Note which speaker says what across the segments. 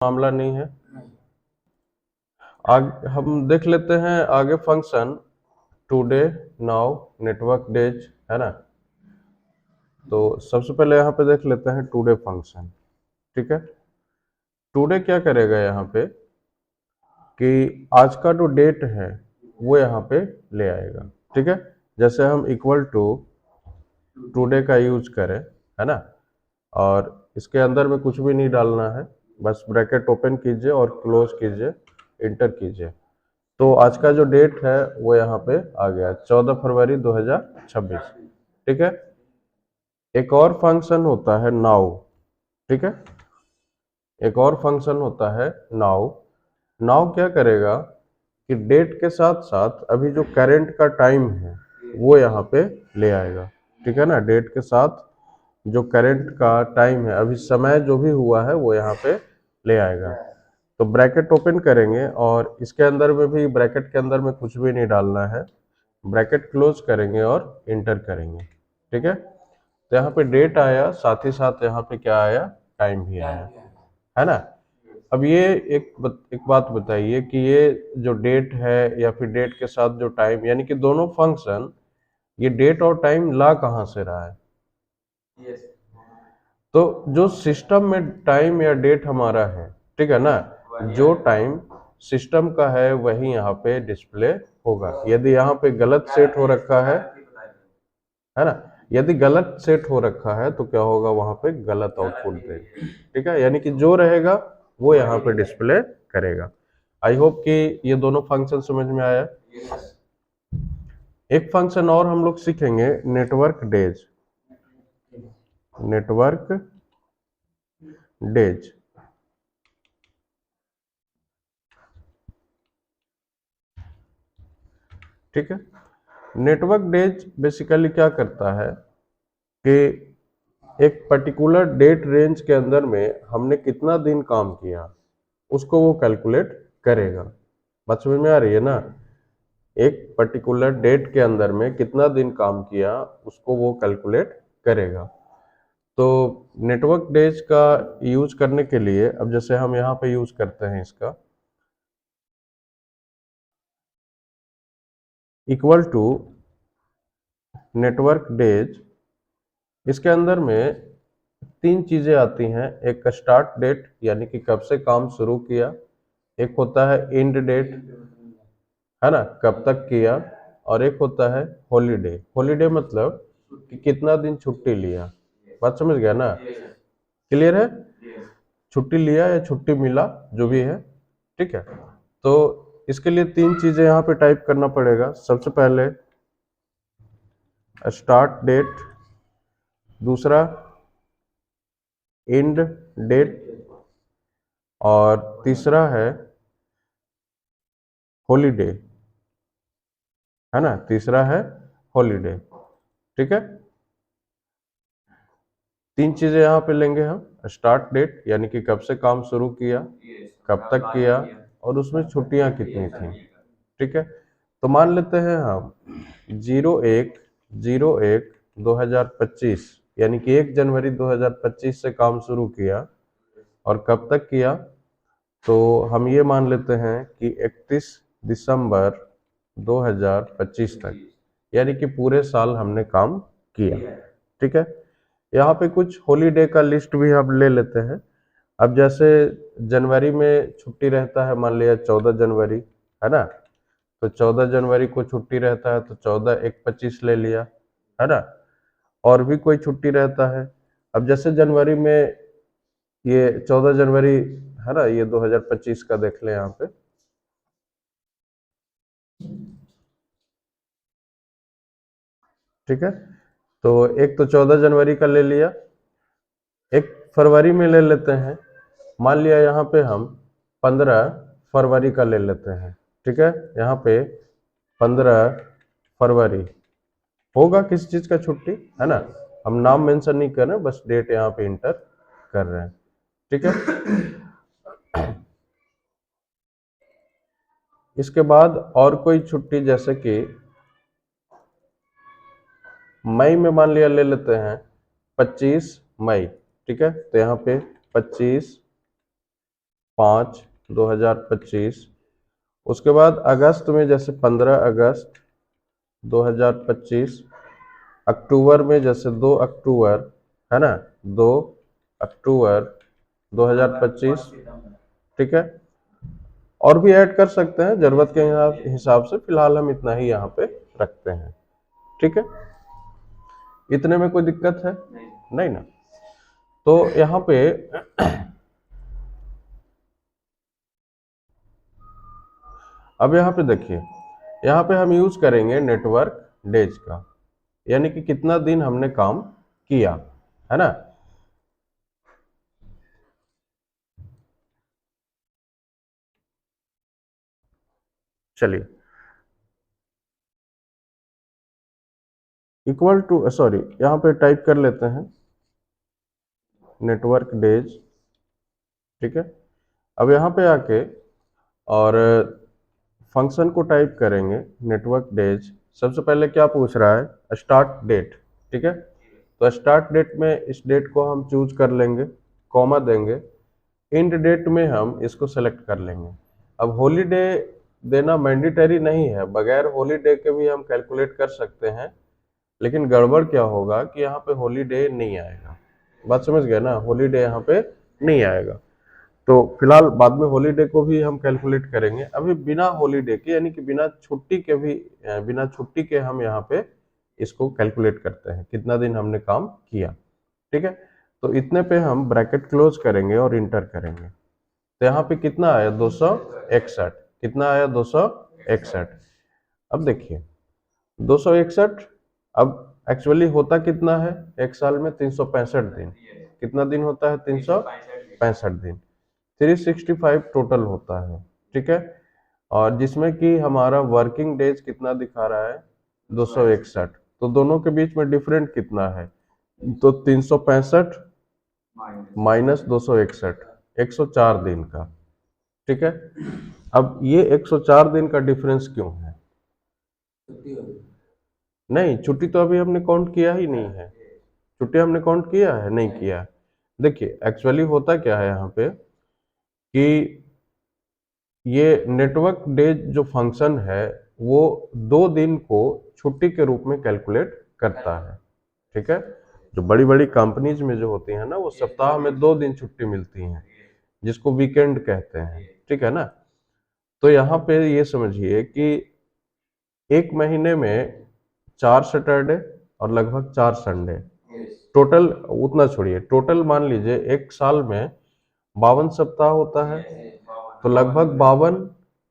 Speaker 1: मामला नहीं है। आगे हम देख लेते हैं आगे function today, now, network days, है ना। तो सबसे पहले यहाँ पे देख लेते हैं टुडे फंक्शन। ठीक है, टुडे क्या करेगा यहाँ पे कि आज का जो डेट है वो यहाँ पे ले आएगा। ठीक है, जैसे हम इक्वल टू टुडे का यूज करें, है ना, और इसके अंदर में कुछ भी नहीं डालना है, बस ब्रैकेट ओपन कीजिए और क्लोज कीजिए, इंटर कीजिए। तो आज का जो डेट है वो यहाँ पे आ गया 14 फरवरी 2026। ठीक है, एक और फंक्शन होता है नाउ। ठीक है, एक और फंक्शन होता है नाउ। नाउ क्या करेगा कि डेट के साथ साथ अभी जो करंट का टाइम है वो यहाँ पे ले आएगा। ठीक है ना, डेट के साथ जो करंट का टाइम है, अभी समय जो भी हुआ है वो यहाँ पे ले आएगा। तो ब्रैकेट ओपन करेंगे और इसके अंदर में भी ब्रैकेट के अंदर में कुछ भी नहीं डालना है, ब्रैकेट क्लोज करेंगे और इंटर करेंगे। ठीक है, तो यहाँ पे डेट आया, साथ ही साथ यहाँ पे क्या आया, टाइम भी आया, है ना। अब ये एक बात बताइए कि ये जो डेट है या फिर डेट के साथ जो टाइम, यानी कि दोनों फंक्शन, ये डेट और टाइम ला कहाँ से रहा है? तो जो सिस्टम में टाइम या डेट हमारा है, ठीक है ना, जो टाइम सिस्टम का है वही यहाँ पे डिस्प्ले होगा। यदि यहाँ पे गलत सेट हो रखा है ना, यदि गलत सेट हो रखा है तो क्या होगा, वहां पे गलत आउटपुट देगा। ठीक है, यानी कि जो रहेगा वो यहाँ पे डिस्प्ले करेगा। आई होप कि ये दोनों फंक्शन समझ में आया। एक फंक्शन और हम लोग सीखेंगे, नेटवर्क डेज। नेटवर्क डेज, ठीक है। नेटवर्क डेज बेसिकली क्या करता है कि एक पर्टिकुलर डेट रेंज के अंदर में हमने कितना दिन काम किया उसको वो कैलकुलेट करेगा। बात समझ में आ रही है ना, एक पर्टिकुलर डेट के अंदर में कितना दिन काम किया उसको वो कैलकुलेट करेगा। तो नेटवर्क डेज का यूज करने के लिए, अब जैसे हम यहाँ पे यूज करते हैं इसका इक्वल टू नेटवर्क डेज, इसके अंदर में तीन चीजें आती हैं। एक स्टार्ट डेट यानी कि कब से काम शुरू किया, एक होता है एंड डेट, है ना, कब तक किया, और एक होता है हॉलीडे। हॉलीडे मतलब कि कितना दिन छुट्टी लिया। बात समझ गया ना, क्लियर है, छुट्टी लिया या छुट्टी मिला जो भी है। ठीक है, तो इसके लिए तीन चीजें यहाँ पे टाइप करना पड़ेगा। सबसे पहले स्टार्ट डेट, दूसरा एंड डेट, और तीसरा है हॉलीडे, है ना, तीसरा है हॉलीडे। ठीक है, तीन चीजें यहाँ पे लेंगे हम, स्टार्ट डेट यानी कि कब से काम शुरू किया, कब तक किया, और उसमें छुट्टियां कितनी थी। ठीक है, तो मान लेते हैं हम 01/01/2025 यानी कि 1 जनवरी 2025 से काम शुरू किया, और कब तक किया, तो हम ये मान लेते हैं कि 31 दिसंबर 2025 तक, यानी कि पूरे साल हमने काम किया। ठीक है, यहाँ पे कुछ हॉलीडे का लिस्ट भी हम ले लेते हैं। अब जैसे जनवरी में छुट्टी रहता है, मान लिया 14 जनवरी, है ना, तो 14 जनवरी को छुट्टी रहता है तो 14/1/25 ले लिया, है ना। और भी कोई छुट्टी रहता है, अब जैसे जनवरी में ये 14 जनवरी, है ना, ये 2025 का देख ले यहाँ पे। ठीक है, तो एक तो 14 जनवरी का ले लिया, एक फरवरी में ले लेते हैं, मान लिया यहाँ पे हम 15 फरवरी का ले लेते हैं। ठीक है, यहाँ पे 15 फरवरी होगा किस चीज का छुट्टी, है ना, हम नाम मेंशन नहीं कर रहे, बस डेट यहाँ पे इंटर कर रहे हैं। ठीक है, इसके बाद और कोई छुट्टी जैसे कि मई में मान लिया ले लेते हैं 25 मई। ठीक है, तो यहाँ पे 25 5/2025। उसके बाद अगस्त में जैसे 15 अगस्त 2025, अक्टूबर में जैसे 2 अक्टूबर, है ना, 2 अक्टूबर 2025, ठीक है। और भी ऐड कर सकते हैं जरूरत के हिसाब से, फिलहाल हम इतना ही यहाँ पे रखते हैं, ठीक है। इतने में कोई दिक्कत है? नहीं ना। तो यहाँ पे अब यहाँ पे देखिए, यहाँ पे हम यूज करेंगे नेटवर्क डेज का, यानी कि कितना दिन हमने काम किया, है ना। चलिए, इक्वल टू, सॉरी, यहाँ पे टाइप कर लेते हैं नेटवर्क डेज, ठीक है। अब यहाँ पे आके और फंक्शन को टाइप करेंगे नेटवर्क डेज। सबसे पहले क्या पूछ रहा है? स्टार्ट डेट, ठीक है। तो स्टार्ट डेट में इस डेट को हम चूज कर लेंगे, कॉमा देंगे। एंड डेट में हम इसको सेलेक्ट कर लेंगे। अब हॉलीडे देना मैंडेटरी नहीं है, बगैर हॉलीडे के भी हम कैलकुलेट कर सकते हैं, लेकिन गड़बड़ क्या होगा कि यहाँ पे हॉलीडे नहीं आएगा। बात समझ गए ना, हॉलीडे यहाँ पे नहीं आएगा। तो फिलहाल बाद में हॉलीडे को भी हम कैलकुलेट करेंगे, अभी बिना हॉलीडे के, यानी कि बिना छुट्टी के भी, बिना छुट्टी के हम यहाँ पे इसको कैलकुलेट करते हैं कितना दिन हमने काम किया, ठीक है। तो इतने पे हम ब्रैकेट क्लोज करेंगे और इंटर करेंगे। तो यहाँ पे कितना आया? 261। कितना आया? 261। अब देखिए 261, अब एक्चुअली होता कितना है एक साल में? 365 दिन। कितना दिन होता है? 365 दिन। 365 टोटल होता है, ठीक है। और जिसमें कि हमारा वर्किंग डेज कितना दिखा रहा है? 261। तो दोनों के बीच में डिफरेंट कितना है? तो 365 माइनस 261, 104 दिन का, ठीक है। अब ये 104 दिन का डिफरेंस क्यों है? नहीं, छुट्टी तो अभी हमने काउंट किया ही नहीं है। छुट्टी हमने काउंट किया है? नहीं किया है। देखिए एक्चुअली होता क्या है यहाँ पे कि ये नेटवर्क डेज जो फंक्शन है वो 2 दिन को छुट्टी के रूप में कैलकुलेट करता है, ठीक है। जो बड़ी बड़ी कंपनीज में जो होती है ना, वो सप्ताह में 2 दिन छुट्टी मिलती हैं, जिसको वीकेंड कहते हैं, ठीक है ना। तो यहाँ पे ये समझिए कि एक महीने में 4 सैटरडे और लगभग 4 संडे, टोटल उतना छोड़िए, टोटल मान लीजिए एक साल में 52 सप्ताह होता है, तो लगभग 52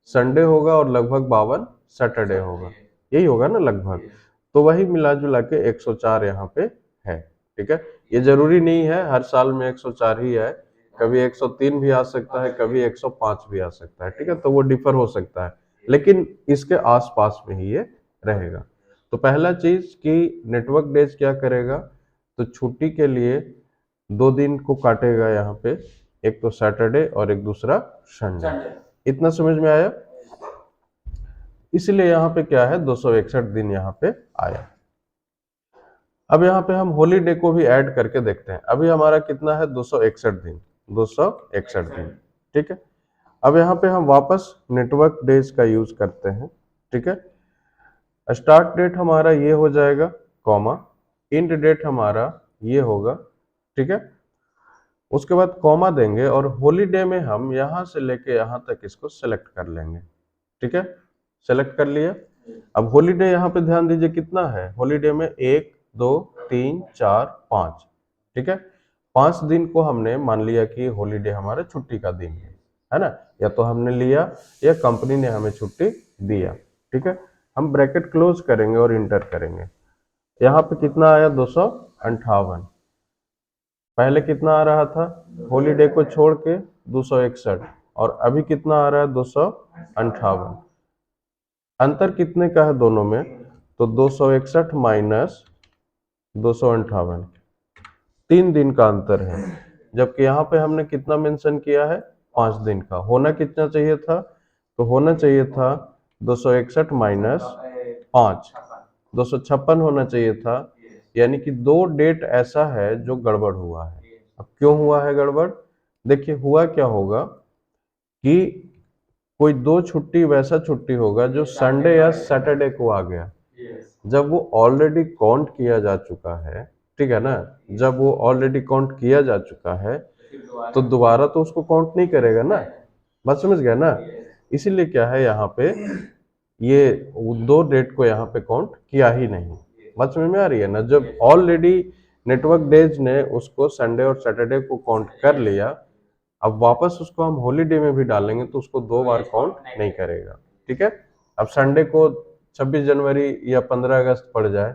Speaker 1: संडे होगा और लगभग 52 सैटरडे होगा, यही होगा ना लगभग। तो वही मिला जुला के 104 यहाँ पे है, ठीक है। ये जरूरी नहीं है हर साल में 104 ही है, कभी 103 भी आ सकता है, कभी 105 भी आ सकता है, ठीक है। तो वो डिफर हो सकता है, लेकिन इसके आसपास में ही ये रहेगा। तो पहला चीज कि नेटवर्क डेज क्या करेगा, तो छुट्टी के लिए 2 दिन को काटेगा यहाँ पे, एक तो सैटरडे और एक दूसरा संडे। इतना समझ में आया? इसलिए यहाँ पे क्या है, 261 दिन यहाँ पे आया। अब यहाँ पे हम हॉलीडे को भी ऐड करके देखते हैं। अभी हमारा कितना है? 261 दिन, 261 दिन, ठीक है। अब यहाँ पे हम वापस नेटवर्क डेज का यूज करते हैं, ठीक है। स्टार्ट डेट हमारा ये हो जाएगा, कॉमा, एंड डेट हमारा ये होगा, ठीक है। उसके बाद कॉमा देंगे और हॉलीडे में हम यहाँ से लेके यहाँ तक इसको सेलेक्ट कर लेंगे, ठीक है। सेलेक्ट कर लिया। अब हॉलीडे यहाँ पे ध्यान दीजिए कितना है, हॉलीडे में 1 2 3 4 5, ठीक है। 5 दिन को हमने मान लिया कि हॉलीडे हमारा छुट्टी का दिन है ना, या तो हमने लिया या कंपनी ने हमें छुट्टी दिया, ठीक है। हम ब्रैकेट क्लोज करेंगे और इंटर करेंगे। यहाँ पे कितना आया? 258। पहले कितना आ रहा था हॉलीडे को छोड़ के? 261। और अभी कितना आ रहा है? 258। अंतर कितने का है दोनों में? तो 261 माइनस 258, 3 दिन का अंतर है। जबकि यहाँ पे हमने कितना मेंशन किया है? 5 दिन का। होना कितना चाहिए था? तो होना चाहिए था 261 माइनस 5, 256 होना चाहिए था। यानी कि 2 डेट ऐसा है जो गड़बड़ हुआ है। अब क्यों हुआ है गड़बड़? देखिए हुआ क्या होगा कि कोई दो छुट्टी वैसा छुट्टी होगा जो संडे या सैटरडे को आ गया, जब वो ऑलरेडी काउंट किया जा चुका है, ठीक है ना, जब वो ऑलरेडी काउंट किया जा चुका है तो दोबारा तो उसको काउंट नहीं करेगा ना। बात समझ गया ना। इसीलिए क्या है यहाँ पे, ये दो डेट को यहाँ पे काउंट किया ही नहीं। बात समझ में आ रही है ना। जब ऑलरेडी नेटवर्क डेज ने उसको संडे और सैटरडे को काउंट कर लिया, अब वापस उसको हम हॉलीडे में भी डालेंगे तो उसको दो बार काउंट नहीं करेगा। ठीक है। अब संडे को 26 जनवरी या 15 अगस्त पड़ जाए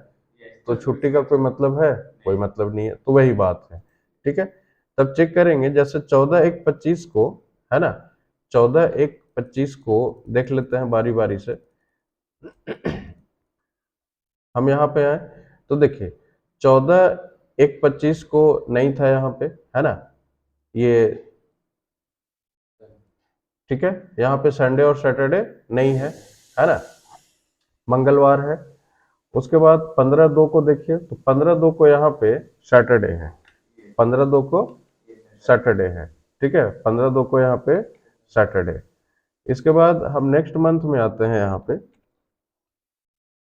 Speaker 1: तो छुट्टी का कोई मतलब है? कोई मतलब नहीं है। तो वही बात है। ठीक है। तब चेक करेंगे, जैसे 14/1/25 को, है ना, 14/1/25 को देख लेते हैं बारी बारी से। हम यहाँ पे आए तो देखिए 14/1/25 को नहीं था यहाँ पे, है ना, ये, ठीक है। यहाँ पे संडे और सैटरडे नहीं है ना, मंगलवार है। उसके बाद 15/2 को देखिए तो 15/2 को यहाँ पे सैटरडे है, 15/2 को सैटरडे है। ठीक है, 15/2 को यहाँ पे सैटरडे। इसके बाद हम नेक्स्ट मंथ में आते हैं यहाँ पे।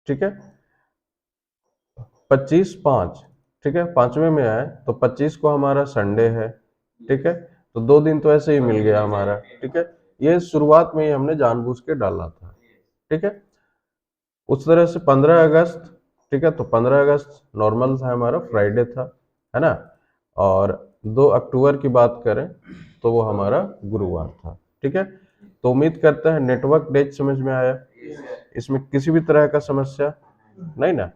Speaker 1: ठीक है, 25/5, ठीक है, पांचवें में आए तो 25 को हमारा संडे है। ठीक है, तो 2 दिन तो ऐसे ही मिल गया हमारा। ठीक है, ये शुरुआत में ही हमने जानबूझ के डाला था। ठीक है, उस तरह से 15 अगस्त, ठीक है, तो 15 अगस्त नॉर्मल था हमारा, फ्राइडे था, है ना। और 2 अक्टूबर की बात करें तो वो हमारा गुरुवार था। ठीक है, तो उम्मीद करते हैं नेटवर्क डेज समझ में आया, इसमें किसी भी तरह का समस्या नहीं ना।